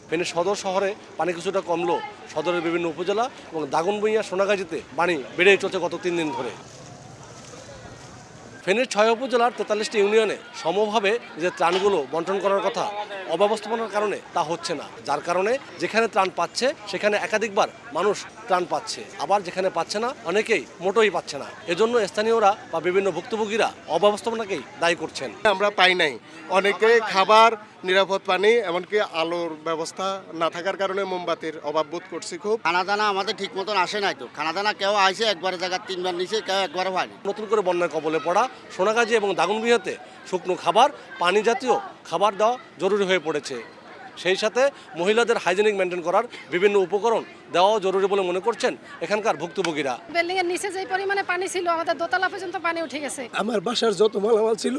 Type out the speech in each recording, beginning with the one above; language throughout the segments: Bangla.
ফেনী সদর শহরে পানি কিছুটা কমলেও সদরের বিভিন্ন উপজেলা এবং দাগনভূঞা সোনাগাজীতে পানি বেড়েই চলছে গত 3 দিন ধরে। ফেনীর 6 উপজেলার 43টি ইউনিয়নে সমভাবে যে ত্রাণগুলো বন্টন করার কথা, অব্যবস্থাপনার কারণে তা হচ্ছে না, যার কারণে যেখানে ত্রাণ পাচ্ছে সেখানে একাধিকবার মানুষ ত্রাণ পাচ্ছে, আবার যেখানে পাচ্ছে না অনেকেই মোটেই পাচ্ছে না। এজন্য স্থানীয়রা বা বিভিন্ন ভুক্তভোগীরা অব্যবস্থাপনাকেই দায়ী করছেন। আমরা পাই নাই, অনেকে খাবার, নিরাপদ পানি, এমনকি আলোর ব্যবস্থা না থাকার কারণে মোমবাতির অভাব বোধ করছি খুব। খানাদানা আমাদের ঠিক মতন আসে নাই তো, খানাদানা কেউ আইসে একবারে জায়গা 3বার নিচে, কেউ একবারও হয়নি। নতুন করে বন্যার কবলে পড়া সোনাগাজী এবং দাগনভূঞাতে শুকনো খাবার, পানি জাতীয় খাবার দেওয়া জরুরি হয়ে পড়েছে। সেই সাথে মহিলাদের হাইজেনিক মেনটেন করার বিভিন্ন উপকরণ দেওয়াও জরুরি বলে মনে করছেন এখানকার ভুক্তভোগীরা। বিল্ডিং এর নিচে যে পরিমাণে পানি ছিল, আমাদের দোতলা পর্যন্ত পানি উঠে গেছে। আমার বাসার যত মালামাল ছিল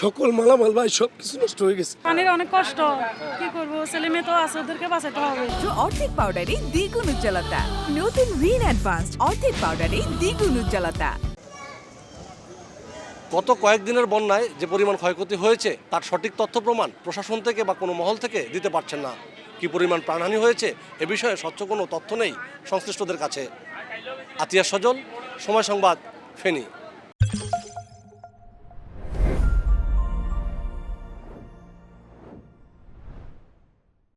সকল মালামাল ভাই সবকিছু নষ্ট হয়ে গেছে। পানির অনেক কষ্ট, কি করবো, ছেলে মেয়ে তো আছে, ওদেরকে বাঁচাতে হবে। অর্ধেক পাউডারে দ্বিগুণ উজ্জ্বলতা, নতুন রিন অ্যাডভান্সড অর্ধেক পাউডারে দ্বিগুণ উজ্জ্বলতা। গত কয়েকদিনের বন্যায় যে পরিমাণ ক্ষয়ক্ষতি হয়েছে তার সঠিক তথ্য প্রমাণ প্রশাসন থেকে বা কোনো মহল থেকে দিতে পারছেন না। কি পরিমাণ প্রাণহানি হয়েছে এ বিষয়ে স্বচ্ছ কোনো তথ্য নেই সংশ্লিষ্টদের কাছে। আতিয়া সজল, সময় সংবাদ, ফেনী।